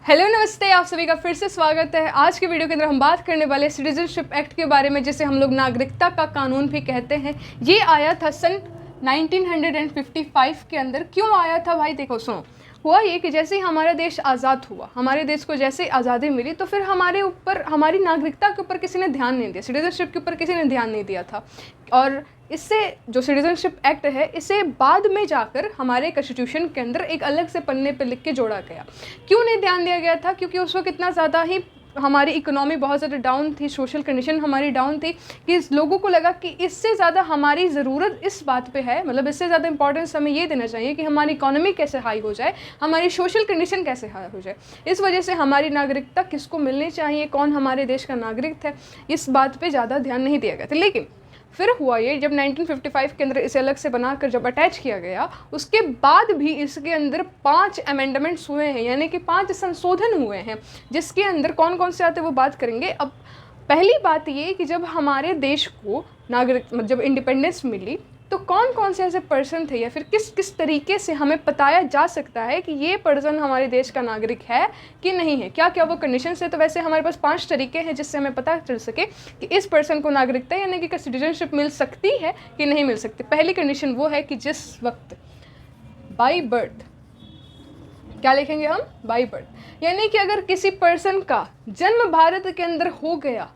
Hello नमस्ते, आप सभी का फिर से स्वागत है। आज के वीडियो के अंदर हम बात करने वाले सिटीजनशिप एक्ट के बारे में, जिसे हम लोग नागरिकता का कानून भी कहते हैं। ये आया था सन 1955 के अंदर। क्यों आया था भाई? देखो सुनो, हुआ ये कि जैसे ही हमारा देश आज़ाद हुआ, हमारे देश को जैसे ही आज़ादी मिली, तो फिर हमारे ऊपर, हमारी नागरिकता के ऊपर किसी ने ध्यान नहीं दिया, सिटीजनशिप के ऊपर किसी ने ध्यान नहीं दिया था। और इससे जो सिटीजनशिप एक्ट है, इसे बाद में जाकर हमारे कॉन्स्टिट्यूशन के अंदर एक अलग से पन्ने पर लिख के जोड़ा गया। क्यों नहीं ध्यान दिया गया था? क्योंकि उस वक्त इतना ज़्यादा ही हमारी इकोनॉमी बहुत ज़्यादा डाउन थी, सोशल कंडीशन हमारी डाउन थी, कि लोगों को लगा कि इससे ज़्यादा हमारी ज़रूरत इस बात पे है, मतलब इससे ज़्यादा इंपॉर्टेंस हमें ये देना चाहिए कि हमारी इकोनॉमी कैसे हाई हो जाए, हमारी सोशल कंडीशन कैसे हाई हो जाए। इस वजह से हमारी नागरिकता किसको मिलनी चाहिए, कौन हमारे देश का नागरिक है, इस बात पर ज़्यादा ध्यान नहीं दिया गया था। लेकिन फिर हुआ ये, जब 1955 के अंदर इसे अलग से बनाकर जब अटैच किया गया, उसके बाद भी इसके अंदर 5 अमेंडमेंट्स हुए हैं, यानी कि 5 संशोधन हुए हैं, जिसके अंदर कौन कौन से आते हैं वो बात करेंगे। अब पहली बात ये कि जब हमारे देश को जब इंडिपेंडेंस मिली, तो कौन कौन से ऐसे पर्सन थे, या फिर किस किस तरीके से हमें बताया जा सकता है कि ये पर्सन हमारे देश का नागरिक है कि नहीं है, क्या क्या वो कंडीशंस है। तो वैसे हमारे पास 5 तरीके हैं जिससे हमें पता चल सके कि इस पर्सन को नागरिकता यानी कि सिटीजनशिप मिल सकती है कि नहीं मिल सकती। पहली कंडीशन वो है कि जिस वक्त बाई बर्थ, क्या लिखेंगे हम? बाई बर्थ, यानी कि अगर किसी पर्सन का जन्म भारत के अंदर हो गया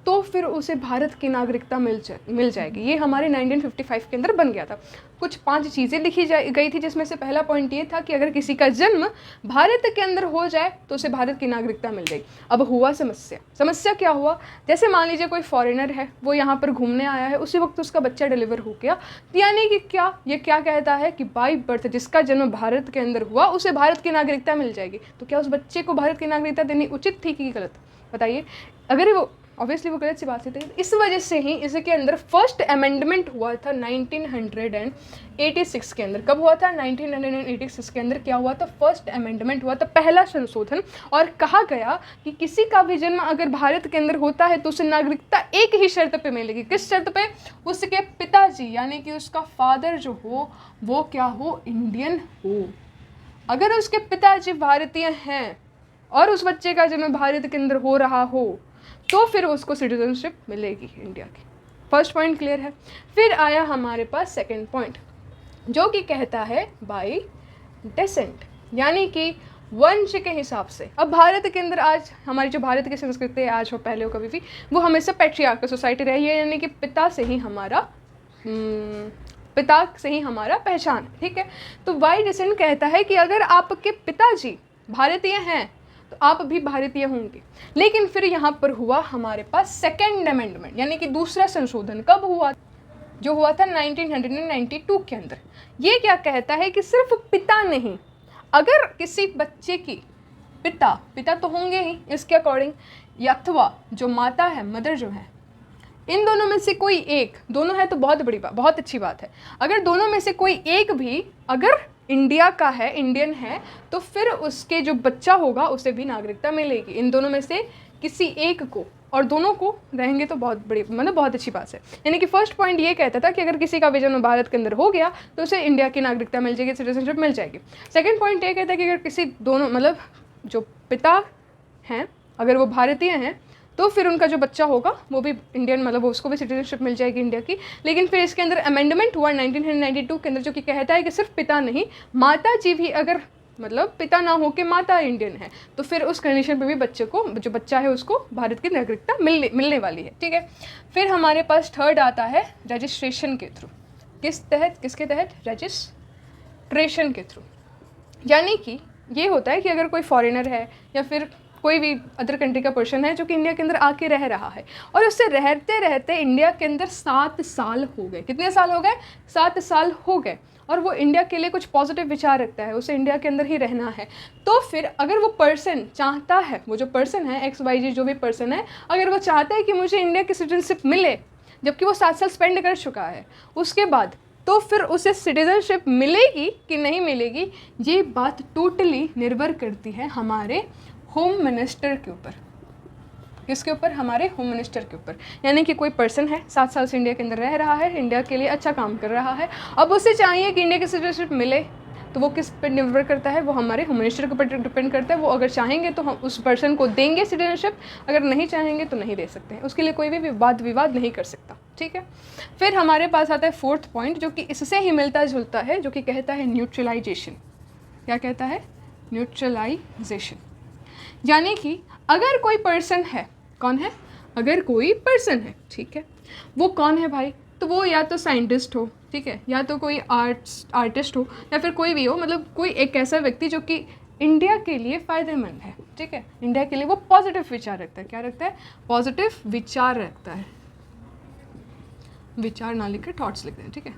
तो फिर उसे भारत की नागरिकता मिल जाएगी। ये हमारे 1955 के अंदर बन गया था। कुछ 5 चीज़ें लिखी गई थी, जिसमें से पहला पॉइंट ये था कि अगर किसी का जन्म भारत के अंदर हो जाए तो उसे भारत की नागरिकता मिल जाएगी। अब हुआ समस्या क्या हुआ? जैसे मान लीजिए कोई फॉरेनर है, वो यहाँ पर घूमने आया है, उसी वक्त उसका बच्चा डिलीवर हो गया, यानी कि ये क्या कहता है कि बाई बर्थ जिसका जन्म भारत के अंदर हुआ उसे भारत की नागरिकता मिल जाएगी। तो क्या उस बच्चे को भारत की नागरिकता देनी उचित थी कि गलत? बताइए। अगर वो ऑब्वियसली वो गलत सी बात थी। इस वजह से ही इसके अंदर फर्स्ट अमेंडमेंट हुआ था 1986 के अंदर। कब हुआ था? 1986 के अंदर क्या हुआ था? फर्स्ट अमेंडमेंट हुआ था, पहला संशोधन। और कहा गया कि किसी का भी जन्म अगर भारत के अंदर होता है तो उसे नागरिकता एक ही शर्त पे मिलेगी। किस शर्त पे? उसके पिताजी यानी कि उसका फादर जो हो वो क्या हो? इंडियन हो। अगर उसके पिताजी भारतीय हैं और उस बच्चे का जन्म भारत के अंदर हो रहा हो तो फिर उसको सिटीजनशिप मिलेगी इंडिया की। फर्स्ट पॉइंट क्लियर है। फिर आया हमारे पास सेकंड पॉइंट, जो कि कहता है बाय डेसेंट, यानी कि वंश के हिसाब से। अब भारत के अंदर आज हमारी जो भारत की संस्कृति है, आज हो पहले हो कभी भी, वो हमेशा पैट्रियार्कल सोसाइटी रही है, यानी कि पिता से ही हमारा पहचान है। ठीक है। तो बाय डेसेंट कहता है कि अगर आपके पिताजी भारतीय हैं तो आप भी भारतीय होंगे। लेकिन फिर यहाँ पर हुआ हमारे पास सेकेंड अमेंडमेंट, यानी कि दूसरा संशोधन। कब हुआ? जो हुआ था 1992 के अंदर। ये क्या कहता है कि सिर्फ पिता नहीं, अगर किसी बच्चे की पिता तो होंगे ही इसके अकॉर्डिंग, अथवा जो माता है, मदर जो है, इन दोनों में से कोई एक, दोनों है तो बहुत बड़ी बात, बहुत अच्छी बात है। अगर दोनों में से कोई एक भी अगर इंडिया का है, इंडियन है, तो फिर उसके जो बच्चा होगा उसे भी नागरिकता मिलेगी। इन दोनों में से किसी एक को, और दोनों को रहेंगे तो बहुत बड़ी, मतलब बहुत अच्छी बात है। यानी कि फर्स्ट पॉइंट ये कहता था कि अगर किसी का भी जन्म भारत के अंदर हो गया तो उसे इंडिया की नागरिकता मिल जाएगी, सिटीजनशिप मिल जाएगी। सेकेंड पॉइंट ये कहता है कि अगर किसी दोनों, मतलब जो पिता हैं अगर वो भारतीय हैं तो फिर उनका जो बच्चा होगा वो भी इंडियन, मतलब उसको भी सिटीजनशिप मिल जाएगी इंडिया की। लेकिन फिर इसके अंदर अमेंडमेंट हुआ 1992 के अंदर, जो कि कहता है कि सिर्फ पिता नहीं, माता जी भी, अगर मतलब पिता ना हो के माता इंडियन है तो फिर उस कंडीशन पे भी बच्चे को, जो बच्चा है उसको भारत की नागरिकता मिलने वाली है। ठीक है। फिर हमारे पास थर्ड आता है रजिस्ट्रेशन के थ्रू। किसके तहत? रजिस्ट्रेशन के थ्रू। यानी कि ये होता है कि अगर कोई फॉरेनर है या फिर कोई भी अदर कंट्री का पर्सन है जो कि इंडिया के अंदर आके रह रहा है, और उससे रहते रहते इंडिया के अंदर 7 साल हो गए। कितने साल हो गए? 7 साल हो गए। और वो इंडिया के लिए कुछ पॉजिटिव विचार रखता है, उसे इंडिया के अंदर ही रहना है, तो फिर अगर वो पर्सन चाहता है, वो जो पर्सन है XYZ जो भी पर्सन है, अगर वो चाहता है कि मुझे इंडिया की सिटीजनशिप मिले, जबकि वो 7 साल स्पेंड कर चुका है उसके बाद, तो फिर उसे सिटीजनशिप मिलेगी कि नहीं मिलेगी, ये बात टोटली निर्भर करती है हमारे होम मिनिस्टर के ऊपर। किसके ऊपर? हमारे होम मिनिस्टर के ऊपर। यानी कि कोई पर्सन है 7 साल से इंडिया के अंदर रह रहा है, इंडिया के लिए अच्छा काम कर रहा है, अब उसे चाहिए कि इंडिया की सिटीजनशिप मिले, तो वो किस पर निर्भर करता है, वो हमारे होम मिनिस्टर के ऊपर डिपेंड करता है। वो अगर चाहेंगे तो हम उस पर्सन को देंगे सिटीजनशिप, अगर नहीं चाहेंगे तो नहीं दे सकते हैं, उसके लिए कोई भी वाद विवाद नहीं कर सकता, ठीक है। फिर हमारे पास आता है फोर्थ पॉइंट, जो कि इससे ही मिलता जुलता है, जो कि कहता है न्यूट्रलाइजेशन। क्या कहता है? न्यूट्रलाइजेशन। यानी कि अगर कोई पर्सन है, कौन है? अगर कोई पर्सन है, ठीक है, वो कौन है भाई? तो वो या तो साइंटिस्ट हो, ठीक है, या तो कोई आर्टिस्ट हो, या फिर कोई भी हो, मतलब कोई एक ऐसा व्यक्ति जो कि इंडिया के लिए फ़ायदेमंद है, ठीक है, इंडिया के लिए वो पॉजिटिव विचार रखता है। क्या रखता है? पॉजिटिव विचार रखता है। विचार ना लिख के थॉट्स लिखते हैं, ठीक है,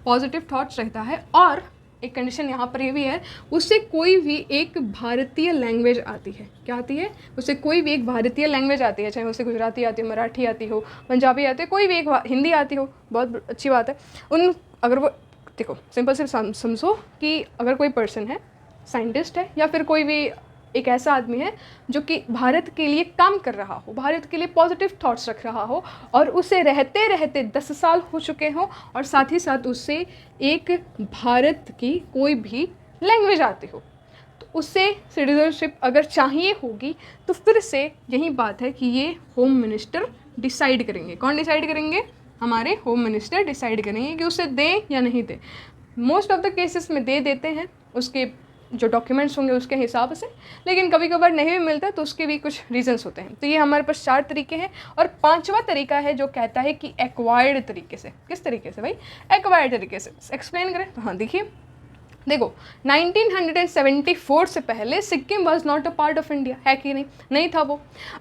पॉजिटिव थॉट्स रहता है। और एक कंडीशन यहाँ पर ये भी है, उससे कोई भी एक भारतीय लैंग्वेज आती है। क्या आती है? उससे कोई भी एक भारतीय लैंग्वेज आती है, चाहे उसे गुजराती आती हो, मराठी आती हो, पंजाबी आती हो, कोई भी एक, हिंदी आती हो, बहुत अच्छी बात है। अगर वो, देखो सिंपल से समझो कि अगर कोई पर्सन है, साइंटिस्ट है, या फिर कोई भी एक ऐसा आदमी है जो कि भारत के लिए काम कर रहा हो, भारत के लिए पॉजिटिव थॉट्स रख रहा हो, और उसे रहते रहते 10 साल हो चुके हों, और साथ ही साथ उससे एक भारत की कोई भी लैंग्वेज आती हो, तो उससे सिटीजनशिप अगर चाहिए होगी, तो फिर से यही बात है कि ये होम मिनिस्टर डिसाइड करेंगे। कौन डिसाइड करेंगे? हमारे होम मिनिस्टर डिसाइड करेंगे कि उसे दें या नहीं दें। मोस्ट ऑफ द केसेस में दे देते हैं, उसके जो डॉक्यूमेंट्स होंगे उसके हिसाब से, लेकिन कभी कभार नहीं भी मिलता, तो उसके भी कुछ रीजंस होते हैं। तो ये हमारे पास 4 तरीके हैं। और 5वां तरीका है जो कहता है कि एक्वायर्ड तरीके से। किस तरीके से भाई? एक्वायर्ड तरीके से। एक्सप्लेन करें तो हाँ, देखिए, देखो 1974 से पहले Sikkim was not a part of India, है कि नहीं? नहीं था वो।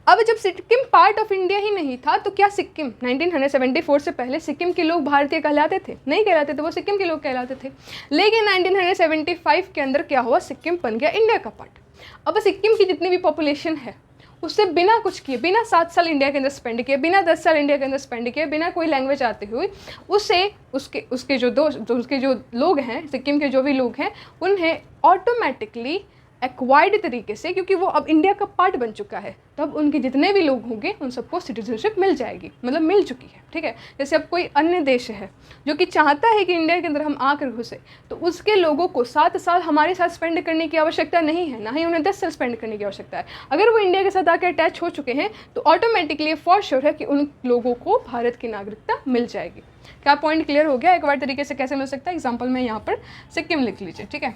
अब जब सिक्किम पार्ट ऑफ इंडिया ही नहीं था, तो क्या सिक्किम 1974 से पहले सिक्किम के लोग भारतीय कहलाते थे? नहीं कहलाते थे, वो सिक्किम के लोग कहलाते थे। लेकिन 1975 के अंदर क्या हुआ? सिक्किम बन गया इंडिया का पार्ट। अब सिक्किम की जितनी भी पॉपुलेशन है, उससे बिना कुछ किए, बिना 7 साल इंडिया के अंदर स्पेंड किए, बिना 10 साल इंडिया के अंदर स्पेंड किए, बिना कोई लैंग्वेज आते हुए, उससे उसके जो लोग हैं, सिक्किम के जो भी लोग हैं, उन्हें ऑटोमेटिकली एक्वायर्ड तरीके से, क्योंकि वो अब इंडिया का पार्ट बन चुका है, तब उनके जितने भी लोग होंगे उन सबको सिटीजनशिप मिल जाएगी, मतलब मिल चुकी है, ठीक है। जैसे अब कोई अन्य देश है जो कि चाहता है कि इंडिया के अंदर हम आकर घुसे, तो उसके लोगों को 7 साल हमारे साथ स्पेंड करने की आवश्यकता नहीं है, ना ही उन्हें 10 साल स्पेंड करने की आवश्यकता है। अगर वो इंडिया के साथ आकर अटैच हो चुके हैं, तो ऑटोमेटिकली फॉर श्योर है कि उन लोगों को भारत की नागरिकता मिल जाएगी। क्या पॉइंट क्लियर हो गया? एक्वायर्ड तरीके से कैसे मिल सकता है? एग्जाम्पल में यहाँ पर सिक्किम लिख लीजिए, ठीक है,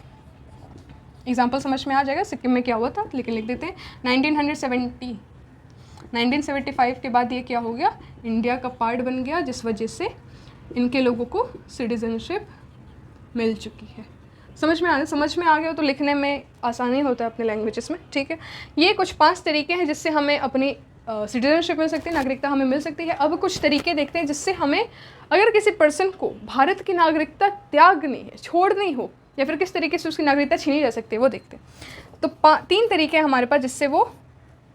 एग्जाम्पल समझ में आ जाएगा। सिक्किम में क्या हुआ था, लेकिन लिख देते हैं 1975 के बाद ये क्या हो गया? इंडिया का पार्ट बन गया, जिस वजह से इनके लोगों को सिटीजनशिप मिल चुकी है। समझ में आ गया तो लिखने में आसानी होता है अपने लैंग्वेजेस में, ठीक है। ये कुछ 5 तरीके हैं जिससे हमें अपनी सिटीजनशिप मिल सकती है, नागरिकता हमें मिल सकती है। अब कुछ तरीके देखते हैं जिससे हमें, अगर किसी पर्सन को भारत की नागरिकता त्यागनी है, छोड़नी हो, या फिर किस तरीके से उसकी नागरिकता छीनी जा सकती है, वो देखते हैं। तो 3 तरीके हैं हमारे पास जिससे वो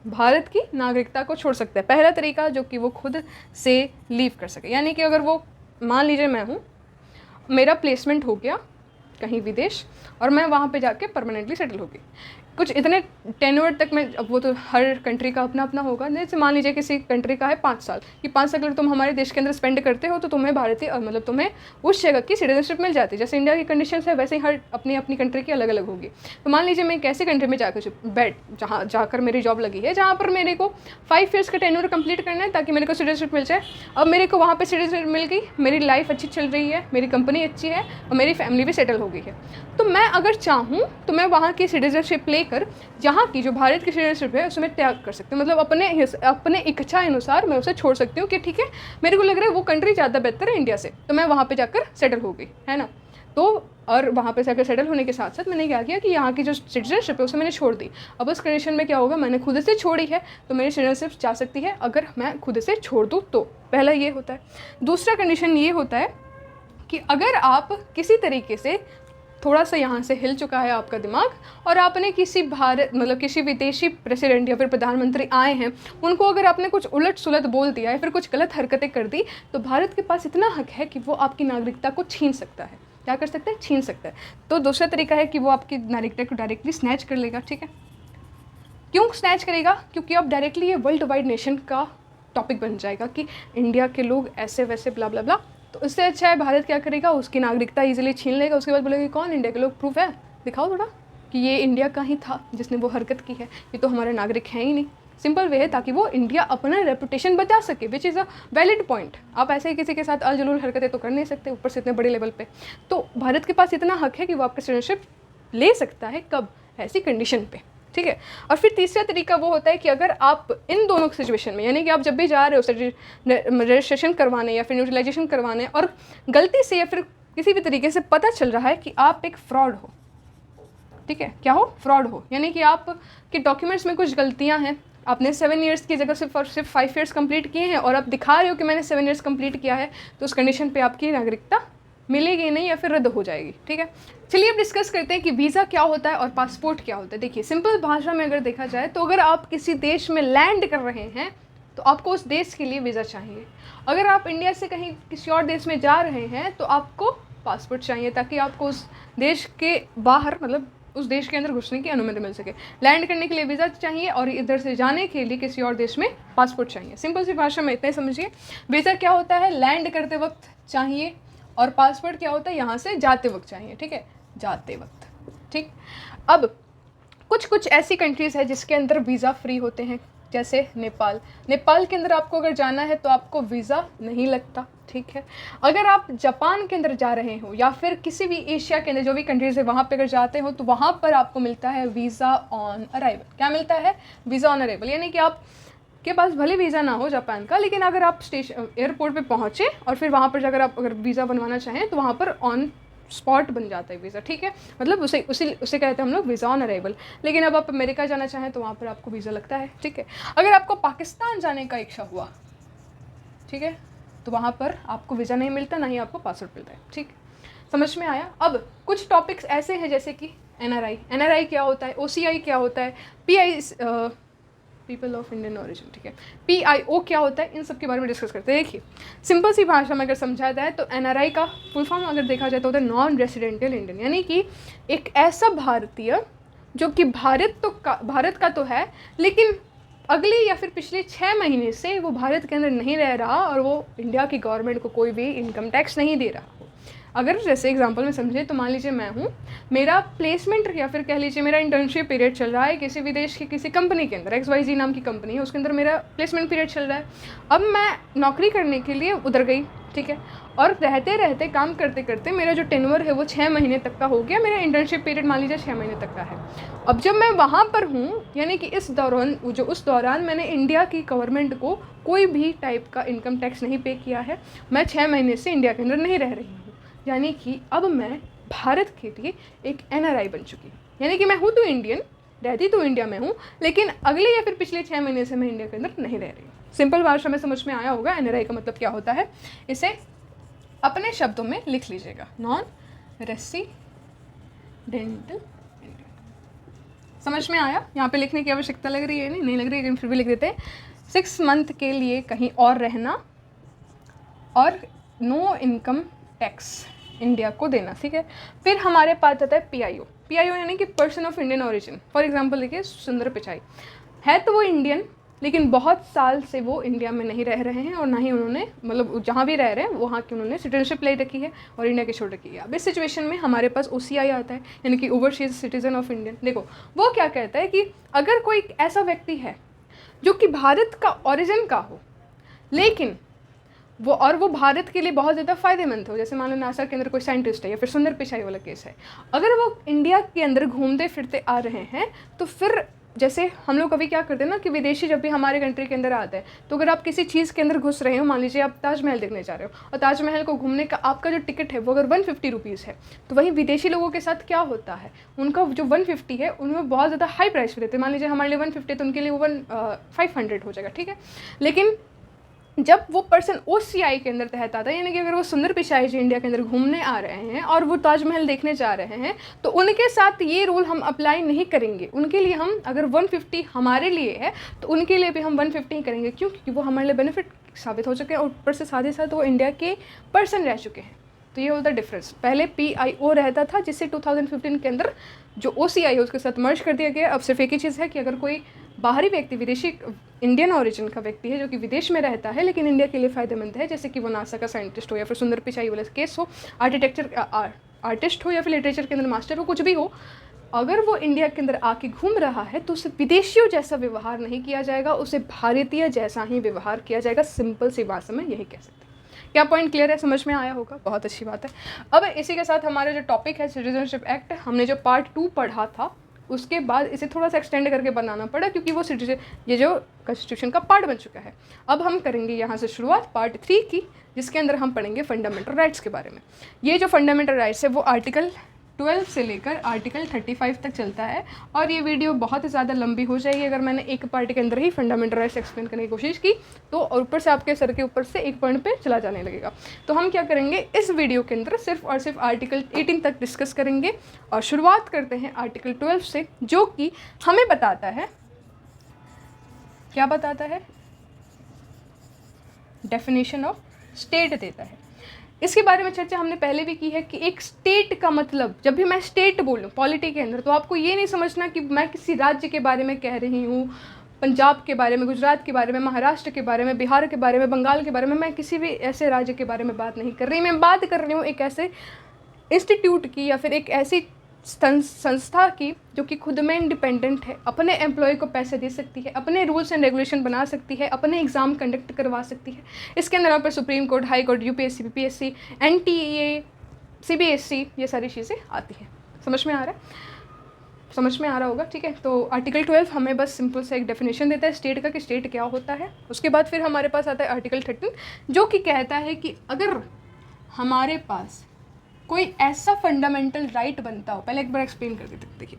भारत की नागरिकता को छोड़ सकता है। पहला तरीका जो कि वो खुद से लीव कर सके, यानी कि अगर वो, मान लीजिए मैं हूँ, मेरा प्लेसमेंट हो गया कहीं विदेश, और मैं वहाँ पे जाके परमानेंटली सेटल हो गई, कुछ इतने टेन्योर तक में, अब वो तो हर कंट्री का अपना अपना होगा। जैसे मान लीजिए किसी कंट्री का है 5 साल, कि 5 साल अगर तुम हमारे देश के अंदर स्पेंड करते हो, तो तुम्हें भारतीय, मतलब तुम्हें उस जगह की सिटीजनशिप मिल जाती है। जैसे इंडिया की कंडीशन है, वैसे ही हर अपनी अपनी कंट्री की अलग अलग होगी। तो मान लीजिए मैं एक ऐसी कंट्री में जाकर मेरी जॉब लगी है, जहाँ पर मेरे को 5 ईयर्स का टेन्योर कंप्लीट करना है, ताकि मेरे को सिटीजनशिप मिल जाए। अब मेरे को वहाँ पर सिटीजनशिप मिल गई, मेरी लाइफ अच्छी चल रही है, मेरी कंपनी अच्छी है, और मेरी फैमिली भी सेटल हो गई है। तो मैं अगर चाहूँ तो मैं वहाँ की सिटीजनशिप लेकर यहाँ की जो भारत की सिटीजनशिप है उसमें त्याग कर सकती हूँ, मतलब अपने इच्छा अनुसार मैं उसे छोड़ सकती हूँ कि ठीक है, मेरे को लग रहा है वो कंट्री ज़्यादा बेहतर है इंडिया से, तो मैं वहाँ पे जाकर सेटल हो गई, है ना। तो और वहाँ पे जाकर सेटल होने के साथ साथ मैंने क्या किया कि यहाँ की जो सिटीजनशिप है उसे मैंने छोड़ दी। अब उस कंडीशन में क्या होगा, मैंने खुद से छोड़ी है, तो मेरी सिटीजनशिप जा सकती है अगर मैं खुद से छोड़ दूँ तो। पहला ये होता है। दूसरा कंडीशन ये होता है कि अगर आप किसी तरीके से थोड़ा सा यहाँ से हिल चुका है आपका दिमाग, और आपने किसी किसी विदेशी प्रेसिडेंट या फिर प्रधानमंत्री आए हैं, उनको अगर आपने कुछ उलट सुलट बोल दिया या फिर कुछ गलत हरकतें कर दी, तो भारत के पास इतना हक है कि वो आपकी नागरिकता को छीन सकता है। क्या कर सकता है? छीन सकता है। तो दूसरा तरीका है कि वो आपकी नागरिकता को डायरेक्टली स्नैच कर लेगा, ठीक है। क्यों स्नैच करेगा? क्योंकि अब डायरेक्टली ये वर्ल्ड वाइड नेशन का टॉपिक बन जाएगा कि इंडिया के लोग ऐसे वैसे ब्ला ब्ला ब्ला तो इससे अच्छा है भारत क्या करेगा, उसकी नागरिकता ईजिली छीन लेगा, उसके बाद बोलेगा कौन इंडिया के लोग, प्रूफ है दिखाओ थोड़ा कि ये इंडिया का ही था जिसने वो हरकत की है, ये तो हमारे नागरिक हैं ही नहीं। सिंपल वे है ताकि वो इंडिया अपना रेपुटेशन बचा सके, which is a valid point. आप ऐसे ही किसी के साथ अलजलूल हरकतें तो कर नहीं सकते, ऊपर से इतने बड़े लेवल पे। तो भारत के पास इतना हक है कि वो आपका सिटीजनशिप ले सकता है, कब, ऐसी कंडीशन पे, ठीक है। और फिर तीसरा तरीका वो होता है कि अगर आप इन दोनों सिचुएशन में, यानी कि आप जब भी जा रहे हो रजिस्ट्रेशन करवाने या फिर न्यूट्रलाइजेशन करवाने और गलती से या फिर किसी भी तरीके से पता चल रहा है कि आप एक फ्रॉड हो, ठीक है, क्या हो, फ्रॉड हो, यानी कि आप के डॉक्यूमेंट्स में कुछ गलतियां हैं, आपने 7 ईयर्स की जगह सिर्फ 5 ईयर्स कंप्लीट किए हैं और आप दिखा रहे हो कि मैंने 7 ईयर्स कंप्लीट किया है, तो उस कंडीशन पे आपकी नागरिकता मिलेगी नहीं या फिर रद्द हो जाएगी, ठीक है। चलिए अब डिस्कस करते हैं कि वीज़ा क्या होता है और पासपोर्ट क्या होता है। देखिए सिंपल भाषा में अगर देखा जाए तो अगर आप किसी देश में लैंड कर रहे हैं तो आपको उस देश के लिए वीज़ा चाहिए। अगर आप इंडिया से कहीं किसी और देश में जा रहे हैं तो आपको पासपोर्ट चाहिए ताकि आपको उस देश के बाहर, मतलब उस देश के अंदर घुसने की अनुमति मिल सके। लैंड करने के लिए वीज़ा चाहिए और इधर से जाने के लिए किसी और देश में पासपोर्ट चाहिए। सिंपल सी भाषा में इतना ही समझिए। वीज़ा क्या होता है, लैंड करते वक्त चाहिए, और पासपोर्ट क्या होता है, यहाँ से जाते वक्त चाहिए, ठीक है, जाते वक्त, ठीक। अब कुछ ऐसी कंट्रीज़ है जिसके अंदर वीज़ा फ्री होते हैं, जैसे नेपाल। नेपाल के अंदर आपको अगर जाना है तो आपको वीज़ा नहीं लगता, ठीक है। अगर आप जापान के अंदर जा रहे हो या फिर किसी भी एशिया के अंदर जो भी कंट्रीज़ है वहाँ पे अगर जाते हो तो वहाँ पर आपको मिलता है वीज़ा ऑन अराइवल। क्या मिलता है, वीज़ा ऑन अराइवल, यानी कि आप के पास भले वीज़ा ना हो जापान का, लेकिन अगर आप स्टेशन एयरपोर्ट पे पहुँचे और फिर वहाँ पर जाकर आप अगर वीज़ा बनवाना चाहें तो वहाँ पर ऑन स्पॉट बन जाता है वीज़ा, ठीक है। मतलब उसे कहते हैं हम लोग वीज़ा ऑन अराइवल। लेकिन अब आप अमेरिका जाना चाहें तो वहाँ पर आपको वीज़ा लगता है, ठीक है। अगर आपको पाकिस्तान जाने का इच्छा हुआ, ठीक है, तो वहाँ पर आपको वीज़ा नहीं मिलता, ना ही आपको पासपोर्ट मिलता है, ठीक। समझ में आया। अब कुछ टॉपिक्स ऐसे हैं जैसे कि एनआरआई क्या होता है, ओसीआई क्या होता है, pi people of Indian origin, ठीक है, पीआईओ क्या होता है, इन सब के बारे में डिस्कस करते हैं। देखिए सिंपल सी भाषा में अगर समझा जाए तो एनआरआई का फुल फॉर्म अगर देखा जाए तो होता है नॉन रेसिडेंशियल इंडियन, यानी कि एक ऐसा भारतीय जो कि भारत का तो है लेकिन अगले या फिर पिछले 6 महीने से वो भारत के अंदर नहीं रह रहा और वो इंडिया की गवर्नमेंट को कोई भी इनकम टैक्स नहीं दे रहा। अगर जैसे एग्जांपल में समझे तो मान लीजिए मैं हूँ, मेरा प्लेसमेंट या फिर कह लीजिए मेरा इंटर्नशिप पीरियड चल रहा है किसी विदेश की किसी कंपनी के अंदर, XYZ नाम की कंपनी है, उसके अंदर मेरा प्लेसमेंट पीरियड चल रहा है। अब मैं नौकरी करने के लिए उधर गई, ठीक है, और रहते रहते काम करते करते मेरा जो टेन्योर है वो 6 महीने तक का हो गया, मेरा इंटर्नशिप पीरियड मान लीजिए 6 महीने तक का है। अब जब मैं वहाँ पर हूँ, यानी कि उस दौरान मैंने इंडिया की गवर्नमेंट को कोई भी टाइप का इनकम टैक्स नहीं पे किया है, मैं 6 महीने से इंडिया के अंदर नहीं रह रही हूँ, यानी कि अब मैं भारत के लिए एक एनआरआई बन चुकी हूँ। यानी कि मैं हूँ तो इंडियन, रहती तो इंडिया में हूँ, लेकिन अगले या फिर पिछले 6 महीने से मैं इंडिया के अंदर नहीं रह रही हूँ। सिंपल भाषा में समझ में आया होगा एनआरआई का मतलब क्या होता है। इसे अपने शब्दों में लिख लीजिएगा, नॉन रेसिडेंटल इंडियन। समझ में आया। यहाँ पे लिखने की आवश्यकता लग रही है, नहीं लग रही है, लेकिन फिर भी लिख देते हैं। 6 मंथ के लिए कहीं और रहना और नो इनकम टैक्स इंडिया को देना, ठीक है। फिर हमारे पास आता है पीआईओ यानी कि person of Indian origin. For example देखिए सुंदर पिचाई है तो वो इंडियन, लेकिन बहुत साल से वो इंडिया में नहीं रह रहे हैं और ना ही उन्होंने, मतलब जहाँ भी रह रहे हैं वहाँ की उन्होंने सिटीजनशिप ले रखी है और इंडिया की छोड़ रखी है। अब इस सिचुएशन में हमारे पास OCI आता है, यानी कि ओवरसीज सिटीजन ऑफ इंडियन। देखो वो क्या कहता है कि अगर कोई ऐसा व्यक्ति है जो कि भारत का ओरिजिन का हो, लेकिन वो भारत के लिए बहुत ज़्यादा फ़ायदेमंद हो, जैसे मान लो नासा के अंदर कोई साइंटिस्ट है या फिर सुंदर पिचाई वाला केस है, अगर वो इंडिया के अंदर घूमते फिरते आ रहे हैं तो फिर जैसे हम लोग कभी क्या करते हैं ना कि विदेशी जब भी हमारे कंट्री के अंदर आते हैं तो अगर आप किसी चीज़ के अंदर घुस रहे हो, मान लीजिए आप ताजमहल देखने जा रहे हो और ताजमहल को घूमने का आपका जो टिकट है वो अगर 150 रुपीज़ है, तो वहीं विदेशी लोगों के साथ क्या होता है, उनका जो 150 है उनमें बहुत ज़्यादा हाई प्राइस पे देते हैं। मान लीजिए हमारे लिए 150 तो उनके लिए वो 500 हो जाएगा, ठीक है। लेकिन जब वो पर्सन OCI के अंदर तहत आता है, यानी कि अगर वो सुंदर पिचाई जी इंडिया के अंदर घूमने आ रहे हैं और वो ताजमहल देखने जा रहे हैं, तो उनके साथ ये रूल हम अप्लाई नहीं करेंगे। उनके लिए हम अगर 150 हमारे लिए है तो उनके लिए भी हम 150 ही करेंगे, क्यों? क्योंकि वो हमारे लिए बेनिफिट साबित हो चुके हैं और ऊपर से साथ ही साथ वो इंडिया के पर्सन रह चुके हैं। तो ये होता है डिफरेंस। पहले PIO रहता था जिससे 2015 के अंदर जो OCI है उसके साथ मर्ज कर दिया गया। अब सिर्फ एक ही चीज़ है कि अगर कोई बाहरी व्यक्ति, विदेशी इंडियन ओरिजिन का व्यक्ति है जो कि विदेश में रहता है लेकिन इंडिया के लिए फ़ायदेमंद है, जैसे कि वो नासा का साइंटिस्ट हो या फिर सुंदर पिचाई वाला केस हो, आर्टिस्ट हो या फिर लिटरेचर के अंदर मास्टर हो, कुछ भी हो, अगर वो इंडिया के अंदर आके घूम रहा है तो उसे विदेशियों जैसा व्यवहार नहीं किया जाएगा, उसे भारतीय जैसा ही व्यवहार किया जाएगा। सिंपल सी भाषा में यही कह सकते हैं। क्या पॉइंट क्लियर है, समझ में आया होगा, बहुत अच्छी बात है। अब इसी के साथ हमारा जो टॉपिक है सिटीजनशिप एक्ट, हमने जो पार्ट 2 पढ़ा था उसके बाद इसे थोड़ा सा एक्सटेंड करके बनाना पड़ा क्योंकि वो ये जो कॉन्स्टिट्यूशन का पार्ट बन चुका है। अब हम करेंगे यहाँ से शुरुआत पार्ट 3 की, जिसके अंदर हम पढ़ेंगे फंडामेंटल राइट्स के बारे में। ये जो फंडामेंटल राइट्स है वो आर्टिकल 12 से लेकर आर्टिकल 35 तक चलता है और ये वीडियो बहुत ही ज़्यादा लंबी हो जाएगी अगर मैंने एक पार्ट के अंदर ही फंडामेंटल राइट्स एक्सप्लेन करने की कोशिश की तो, और ऊपर से आपके सर के ऊपर से एक पॉइंट पे चला जाने लगेगा। तो हम क्या करेंगे इस वीडियो के अंदर सिर्फ और सिर्फ आर्टिकल 18 तक डिस्कस करेंगे और शुरुआत करते हैं आर्टिकल 12 से, जो कि हमें बताता है, क्या बताता है, डेफिनेशन ऑफ स्टेट देता है। इसके बारे में चर्चा हमने पहले भी की है कि एक स्टेट का मतलब, जब भी मैं स्टेट बोलूँ पॉलिटी के अंदर, तो आपको ये नहीं समझना कि मैं किसी राज्य के बारे में कह रही हूँ, पंजाब के बारे में, गुजरात के बारे में, महाराष्ट्र के बारे में, बिहार के बारे में, बंगाल के बारे में, मैं किसी भी ऐसे राज्य के बारे में बात नहीं कर रही। मैं बात कर रही हूँ एक ऐसे इंस्टीट्यूट की या फिर एक ऐसी संस्था की जो कि खुद में इंडिपेंडेंट है, अपने एम्प्लॉय को पैसे दे सकती है, अपने रूल्स एंड रेगुलेशन बना सकती है, अपने एग्ज़ाम कंडक्ट करवा सकती है। इसके अंदर पर supreme court, high court, UPSC, BPSC, NTA, CBSE, ये सारी चीज़ें आती हैं। समझ में आ रहा है, समझ में आ रहा होगा, ठीक है। तो आर्टिकल 12 हमें बस सिंपल सा एक डेफिनेशन देता है स्टेट का कि स्टेट क्या होता है। उसके बाद फिर हमारे पास आता है आर्टिकल 13 जो कि कहता है कि अगर हमारे पास कोई ऐसा फंडामेंटल राइट बनता हो, पहले एक बार एक्सप्लेन कर देते हैं। देखिए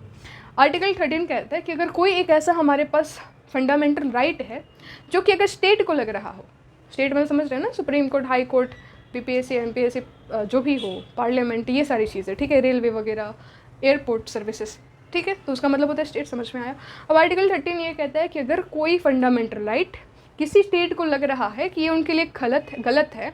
आर्टिकल 13 कहता है कि अगर कोई एक ऐसा हमारे पास फंडामेंटल राइट है जो कि अगर स्टेट को लग रहा हो, स्टेट में समझ रहे हैं ना, supreme court, high court, BPSC, MPSC, जो भी हो, पार्लियामेंट, ये सारी चीज़ें, ठीक है, रेलवे वगैरह, एयरपोर्ट सर्विसेज, ठीक है, तो उसका मतलब होता है स्टेट। समझ में आया। अब आर्टिकल 13 ये कहता है कि अगर कोई फंडामेंटल राइट किसी स्टेट को लग रहा है कि ये उनके लिए गलत है,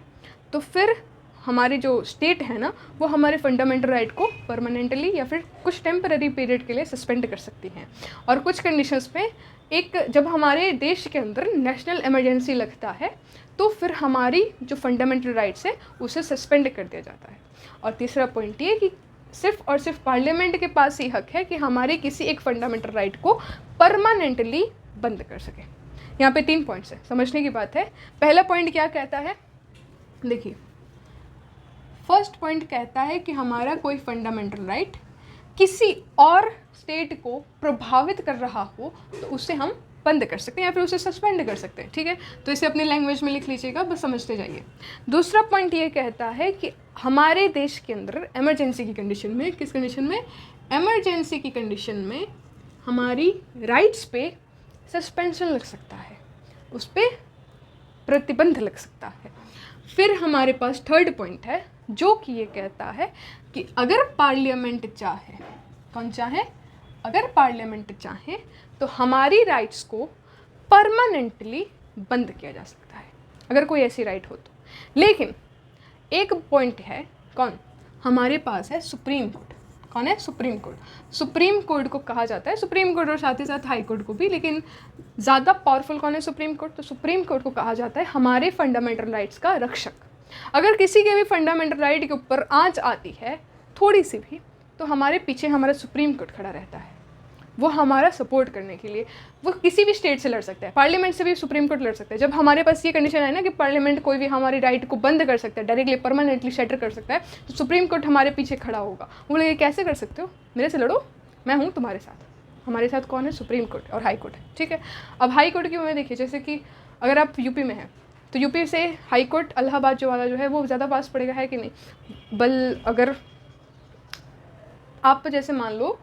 तो फिर हमारी जो स्टेट है ना, वो हमारे फंडामेंटल राइट को परमानेंटली या फिर कुछ टेम्पररी पीरियड के लिए सस्पेंड कर सकती हैं। और कुछ कंडीशंस पे, एक जब हमारे देश के अंदर नेशनल इमरजेंसी लगता है तो फिर हमारी जो फंडामेंटल राइट्स है उसे सस्पेंड कर दिया जाता है। और तीसरा पॉइंट ये कि सिर्फ और सिर्फ पार्लियामेंट के पास ही हक है कि हमारे किसी एक फंडामेंटल राइट को परमानेंटली बंद कर सके। यहाँ पे 3 पॉइंट्स है, समझने की बात है। पहला पॉइंट क्या कहता है, देखिए फर्स्ट पॉइंट कहता है कि हमारा कोई फंडामेंटल राइट किसी और स्टेट को प्रभावित कर रहा हो तो उसे हम बंद कर सकते हैं या फिर उसे सस्पेंड कर सकते हैं, ठीक है। तो इसे अपनी लैंग्वेज में लिख लीजिएगा, बस समझते जाइए। दूसरा पॉइंट ये कहता है कि हमारे देश के अंदर इमरजेंसी की कंडीशन में, किस कंडीशन में, इमरजेंसी की कंडीशन में हमारी राइट्स पे सस्पेंशन लग सकता है, उस पर प्रतिबंध लग सकता है। फिर हमारे पास थर्ड पॉइंट है जो कि ये कहता है कि अगर पार्लियामेंट चाहे, कौन चाहे, अगर पार्लियामेंट चाहे तो हमारी राइट्स को परमानेंटली बंद किया जा सकता है, अगर कोई ऐसी राइट हो तो। लेकिन एक पॉइंट है, कौन, हमारे पास है सुप्रीम कोर्ट। कौन है, सुप्रीम कोर्ट। सुप्रीम कोर्ट को कहा जाता है, सुप्रीम कोर्ट और साथ ही साथ हाई कोर्ट को भी, लेकिन ज़्यादा पावरफुल कौन है, सुप्रीम कोर्ट। तो सुप्रीम कोर्ट को कहा जाता है हमारे फंडामेंटल राइट्स का रक्षक। अगर किसी के भी फंडामेंटल राइट के ऊपर आंच आती है थोड़ी सी भी, तो हमारे पीछे हमारा सुप्रीम कोर्ट खड़ा रहता है, वो हमारा सपोर्ट करने के लिए। वो किसी भी स्टेट से लड़ सकता है, पार्लियामेंट से भी सुप्रीम कोर्ट लड़ सकता है। जब हमारे पास ये कंडीशन है ना कि पार्लियामेंट कोई भी हमारी राइट को बंद कर सकता है, डायरेक्टली परमानेंटली शटर कर सकता है, तो सुप्रीम कोर्ट हमारे पीछे खड़ा होगा। वो बोलेंगे कैसे कर सकते हो, मेरे से लड़ो, मैं हूँ तुम्हारे साथ। हमारे साथ कौन है, सुप्रीम कोर्ट और हाई कोर्ट है, ठीक है। अब हाई कोर्ट की में देखिए, जैसे कि अगर आप यूपी में हैं तो यूपी से हाई कोर्ट इलाहाबाद जो वाला जो है वो ज़्यादा पास पड़ेगा, है कि नहीं। बल अगर आप जैसे मान लो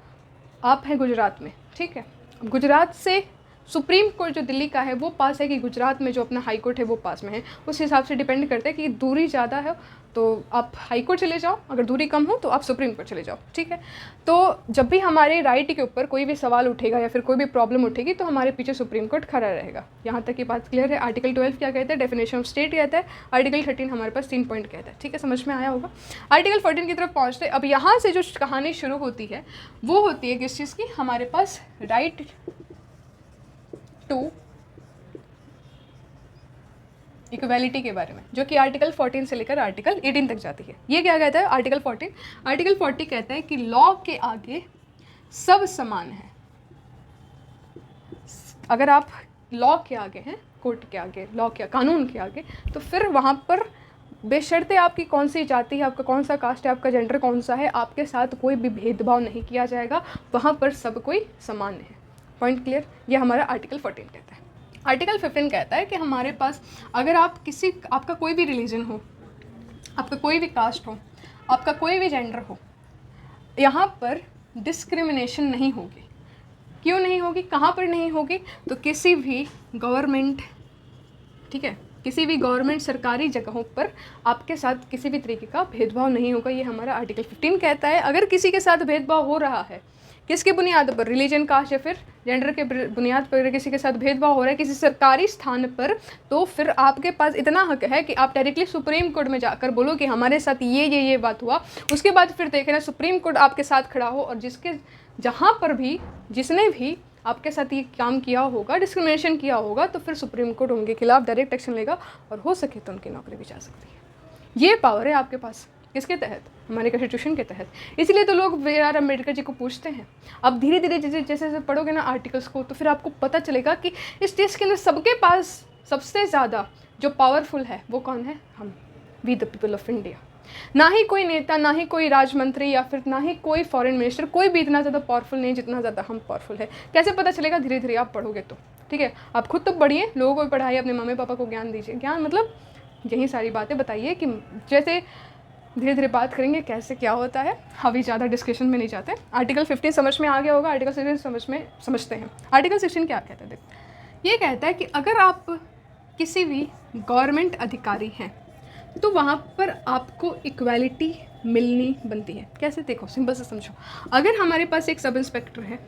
आप हैं गुजरात में, ठीक है, गुजरात से सुप्रीम कोर्ट जो दिल्ली का है वो पास है कि गुजरात में जो अपना हाई कोर्ट है वो पास में है, उस हिसाब से डिपेंड करता है कि दूरी ज़्यादा है तो आप हाई कोर्ट चले जाओ, अगर दूरी कम हो तो आप सुप्रीम कोर्ट चले जाओ, ठीक है। तो जब भी हमारे राइट के ऊपर कोई भी सवाल उठेगा या फिर कोई भी प्रॉब्लम उठेगी तो हमारे पीछे सुप्रीम कोर्ट खड़ा रहेगा। यहाँ तक की बात क्लियर है। आर्टिकल 12 क्या कहता है, डेफिनेशन ऑफ स्टेट कहता है। आर्टिकल 13 हमारे पास 3 पॉइंट कहता है, ठीक है, समझ में आया होगा। आर्टिकल 14 की तरफ पहुँचते, अब यहाँ से जो कहानी शुरू होती है वो होती है किस चीज़ की, हमारे पास राइट टू इक्वालिटी के बारे में, जो कि आर्टिकल 14 से लेकर आर्टिकल 18 तक जाती है। ये क्या कहता है आर्टिकल 14? आर्टिकल 40 कहता है कि लॉ के आगे सब समान है। अगर आप लॉ के आगे हैं, कोर्ट के आगे, लॉ के कानून के आगे, तो फिर वहाँ पर बेशर्ते आपकी कौन सी जाति है, आपका कौन सा कास्ट है, आपका जेंडर कौन सा है, आपके साथ कोई भी भेदभाव नहीं किया जाएगा, वहाँ पर सब कोई समान है। Point clear? ये हमारा आर्टिकल 14 कहता है। आर्टिकल 15 कहता है कि हमारे पास अगर आपका कोई भी रिलीजन हो, आपका कोई भी कास्ट हो, आपका कोई भी जेंडर हो, यहाँ पर डिस्क्रिमिनेशन नहीं होगी। क्यों नहीं होगी? कहाँ पर नहीं होगी? तो किसी भी गवर्नमेंट, ठीक है, किसी भी गवर्नमेंट सरकारी जगहों पर आपके साथ किसी भी तरीके का भेदभाव नहीं होगा। ये हमारा आर्टिकल 15 कहता है। अगर किसी के साथ भेदभाव हो रहा है, किसके बुनियाद पर, रिलीजन, कास्ट या फिर जेंडर के बुनियाद पर किसी के साथ भेदभाव हो रहा है किसी सरकारी स्थान पर, तो फिर आपके पास इतना हक है कि आप डायरेक्टली सुप्रीम कोर्ट में जाकर बोलो कि हमारे साथ ये बात हुआ। उसके बाद फिर देखना सुप्रीम कोर्ट आपके साथ खड़ा हो, और जहाँ पर भी जिसने भी आपके साथ ये काम किया होगा, डिस्क्रिमिनेशन किया होगा, तो फिर सुप्रीम कोर्ट उनके खिलाफ डायरेक्ट एक्शन लेगा और हो सके तो उनकी नौकरी भी जा सकती है। ये पावर है आपके पास। किसके तहत? हमारे कॉन्स्टिट्यूशन के तहत। इसलिए तो लोग आर अम्बेडकर जी को पूछते हैं। अब धीरे धीरे जैसे जैसे पढ़ोगे ना आर्टिकल्स को, तो फिर आपको पता चलेगा कि इस देश के अंदर सबके पास सबसे ज़्यादा जो पावरफुल है वो कौन है? हम, we the people of India. ना ही कोई नेता, ना ही कोई राजमंत्री, या फिर ना ही कोई फॉरेन मिनिस्टर, कोई भी इतना ज़्यादा पावरफुल नहीं जितना ज़्यादा हम पावरफुल है। कैसे पता चलेगा? धीरे धीरे आप पढ़ोगे तो, ठीक है। आप खुद तो पढ़िए, लोगों को भी पढ़ाइए, अपने मम्मी पापा को ज्ञान दीजिए। ज्ञान मतलब यही सारी बातें बताइए कि जैसे धीरे धीरे बात करेंगे कैसे क्या होता है। अभी ज़्यादा डिस्कशन में नहीं जाते। आर्टिकल 15 समझ में आ गया होगा। आर्टिकल 16 समझते हैं। आर्टिकल 16 क्या कहता है? देखो, ये कहता है कि अगर आप किसी भी गवर्नमेंट अधिकारी हैं तो वहाँ पर आपको इक्वालिटी मिलनी बनती है। कैसे? देखो, सिंपल से समझो। अगर हमारे पास एक सब इंस्पेक्टर है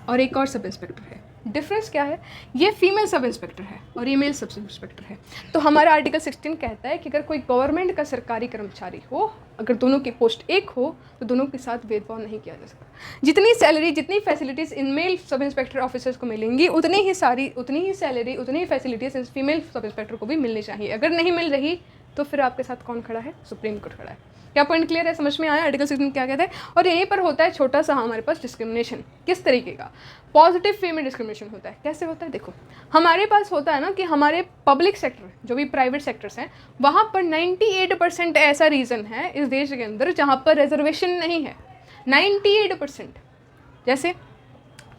और एक और सब इंस्पेक्टर है, डिफरेंस क्या है? ये फीमेल सब इंस्पेक्टर है और ये मेल सब इंस्पेक्टर है। तो हमारा आर्टिकल 16 कहता है कि अगर कोई गवर्नमेंट का सरकारी कर्मचारी हो, अगर दोनों की पोस्ट एक हो, तो दोनों के साथ भेदभाव नहीं किया जा सकता। जितनी सैलरी, जितनी फैसिलिटीज़ इन मेल सब इंस्पेक्टर ऑफिसर्स को मिलेंगी, उतनी ही सैलरी, उतनी ही फैसिलिटीज़ इन फीमेल सब इंस्पेक्टर को भी मिलनी चाहिए। अगर नहीं मिल रही तो फिर आपके साथ कौन खड़ा है? सुप्रीम कोर्ट खड़ा है। क्या पॉइंट क्लियर है? समझ में आया आर्टिकल 16 क्या कहता है? और यहीं पर होता है छोटा सा हमारे पास डिस्क्रिमिनेशन। किस तरीके का? पॉजिटिव वे में डिस्क्रिमिनेशन होता है। कैसे होता है? देखो, हमारे पास होता है ना कि हमारे पब्लिक सेक्टर, जो भी प्राइवेट सेक्टर्स हैं, वहाँ पर 98% ऐसा रीज़न है इस देश के अंदर जहाँ पर रिजर्वेशन नहीं है। 98%। जैसे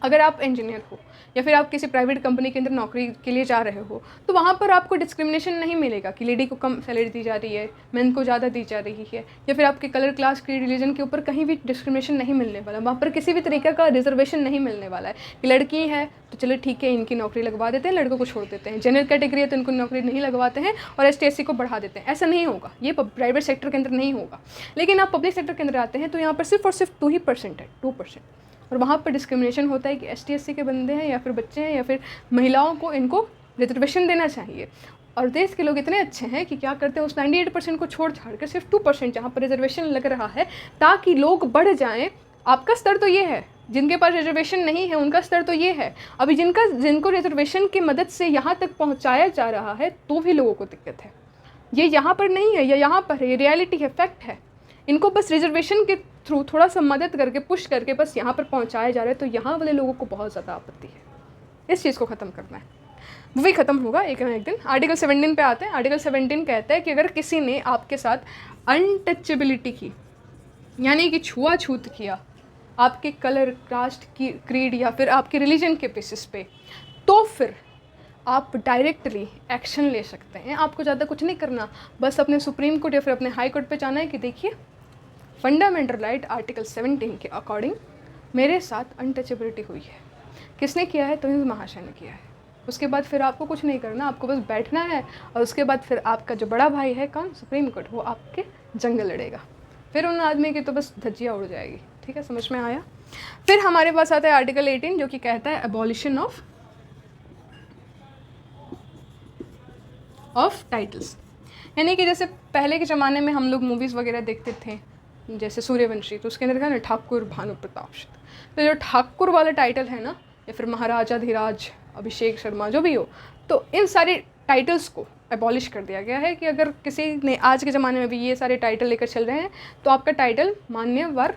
अगर आप इंजीनियर हो या फिर आप किसी प्राइवेट कंपनी के अंदर नौकरी के लिए जा रहे हो, तो वहाँ पर आपको डिस्क्रिमिनेशन नहीं मिलेगा कि लेडी को कम सैलरी दी जा रही है, मेन को ज़्यादा दी जा रही है, या फिर आपके कलर, क्लास, क्रीड, रिलीजन के ऊपर कहीं भी डिस्क्रिमिनेशन नहीं मिलने वाला। वहाँ पर किसी भी तरीके का रिजर्वेशन नहीं मिलने वाला है कि लड़की है तो चलो ठीक है, इनकी नौकरी लगवा देते हैं, लड़कों को छोड़ देते हैं। जनरल कैटेगरी है तो इनको नौकरी नहीं लगवाते हैं और ST/SC को बढ़ा देते हैं। ऐसा नहीं होगा, ये प्राइवेट सेक्टर के अंदर नहीं होगा। लेकिन आप पब्लिक सेक्टर के अंदर आते हैं तो यहाँ पर सिर्फ और सिर्फ 2% है, 2%। और वहाँ पर डिस्क्रिमिनेशन होता है कि ST/SC के बंदे हैं या फिर बच्चे हैं या फिर महिलाओं को इनको रिजर्वेशन देना चाहिए। और देश के लोग इतने अच्छे हैं कि क्या करते हैं, उस 98% को छोड़ छाड़ कर सिर्फ 2% जहाँ पर रिजर्वेशन लग रहा है ताकि लोग बढ़ जाएं। आपका स्तर तो ये है, जिनके पास रिजर्वेशन नहीं है उनका स्तर तो ये है। अभी जिनको रिजर्वेशन की मदद से यहाँ तक पहुँचाया जा रहा है तो भी लोगों को दिक्कत है। ये यहाँ पर नहीं है, या यहाँ पर है, रियलिटी है, फैक्ट है। इनको बस रिजर्वेशन के थ्रू थोड़ा सा मदद करके, पुश करके बस यहाँ पर पहुँचाया जा रहा है, तो यहाँ वाले लोगों को बहुत ज़्यादा आपत्ति है। इस चीज़ को ख़त्म करना है, वो भी ख़त्म होगा एक ना एक दिन। आर्टिकल 17 पे आते हैं। आर्टिकल 17 कहता है कि अगर किसी ने आपके साथ अनटचेबिलिटी की, यानी कि छुआछूत किया आपके कलर, कास्ट, की क्रीड या फिर आपके रिलीजन के बेसिस पे, तो फिर आप डायरेक्टली एक्शन ले सकते हैं। आपको ज़्यादा कुछ नहीं करना, बस अपने सुप्रीम कोर्ट या फिर अपने हाई कोर्ट पे जाना है कि देखिए फंडामेंटल राइट आर्टिकल 17 के अकॉर्डिंग मेरे साथ अनटचेबिलिटी हुई है। किसने किया है? तमीज़ महाशय ने किया है। उसके बाद फिर आपको कुछ नहीं करना, आपको बस बैठना है और उसके बाद फिर आपका जो बड़ा भाई है कौन? सुप्रीम कोर्ट, वो आपके जंग लड़ेगा। फिर उन आदमी की तो बस धज्जियाँ उड़ जाएगी। ठीक है, समझ में आया? फिर हमारे पास आता है आर्टिकल 18 जो कि कहता है एबॉलिशन ऑफ टाइटल्स। यानी कि जैसे पहले के ज़माने में हम लोग मूवीज़ वगैरह देखते थे, जैसे सूर्यवंशी, तो उसके अंदर था ना ठाकुर भानु प्रताप। तो जो ठाकुर वाला टाइटल है ना, या फिर महाराजा धीराज अभिषेक शर्मा जो भी हो, तो इन सारे टाइटल्स को एबॉलिश कर दिया गया है कि अगर किसी ने आज के ज़माने में भी ये सारे टाइटल लेकर चल रहे हैं तो आपका टाइटल मान्यवर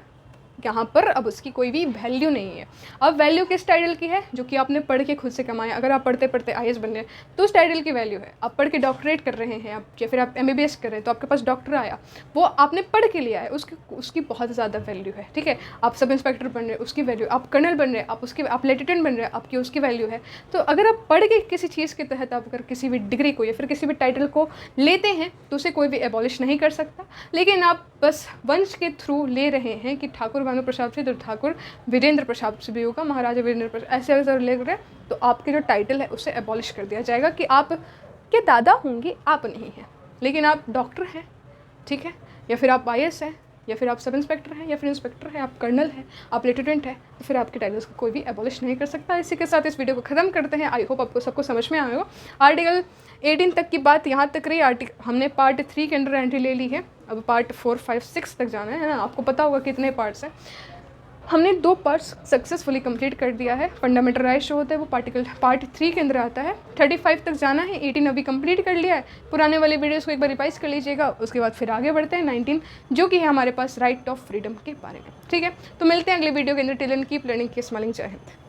यहाँ पर अब उसकी कोई भी वैल्यू नहीं है। अब वैल्यू किस टाइटल की है? जो कि आपने पढ़ के खुद से कमाया। अगर आप पढ़ते पढ़ते IAS बन रहे हैं तो उस टाइटल की वैल्यू है। आप पढ़ के डॉक्टरेट कर रहे हैं आप, या फिर आप MBBS कर रहे हैं तो आपके पास डॉक्टर आया, वो आपने पढ़ के लिया है, उसकी बहुत ज़्यादा वैल्यू है। ठीक है, आप सब इंस्पेक्टर बन रहे हैं उसकी वैल्यू, आप कर्नल बन रहे हैं आप लेफ्टिनेंट बन रहे हैं आपकी उसकी वैल्यू है। तो अगर आप पढ़ के किसी चीज़ के तहत आप अगर किसी भी डिग्री को या फिर किसी भी टाइटल को लेते हैं तो उसे कोई भी एबॉलिश नहीं कर सकता। लेकिन आप बस वंश के थ्रू ले रहे हैं कि ठाकुर भानु प्रसाद से तो ठाकुर वीरेंद्र प्रसाद से भी होगा, महाराजा वीरेंद्र प्रसाद, ऐसे अगर ले रहे हैं तो आपके जो टाइटल है उसे एबॉलिश कर दिया जाएगा कि आप के दादा होंगे, आप नहीं हैं, लेकिन आप डॉक्टर हैं, ठीक है, या फिर आप IAS हैं, या फिर आप सब इंस्पेक्टर हैं, या फिर इंस्पेक्टर हैं, आप कर्नल हैं, आप लेफ्टिनेंट हैं, तो फिर आपके टाइटल्स को कोई भी एबॉलिश नहीं कर सकता। इसी के साथ इस वीडियो को ख़त्म करते हैं। आई होप आपको सबको समझ में आया हो। आर्टिकल 18 तक की बात यहाँ तक रही। हमने पार्ट 3 के अंडर एंट्री ले ली है, अब पार्ट 4, 5, 6 तक जाना है ना। आपको पता होगा कितने पार्ट्स हैं। हमने 2 पार्ट्स सक्सेसफुली कंप्लीट कर दिया है। फंडामेंटल राइट्स जो होता है वो पार्ट 3 के अंदर आता है। 35 तक जाना है, 18 अभी कंप्लीट कर लिया है। पुराने वाले वीडियोस को एक बार रिवाइज कर लीजिएगा, उसके बाद फिर आगे बढ़ते हैं 19, जो कि है हमारे पास राइट ऑफ फ्रीडम के बारे में। ठीक है, तो मिलते हैं अगले वीडियो के अंदर। Till then keep learning, keep smiling. जय हिंद।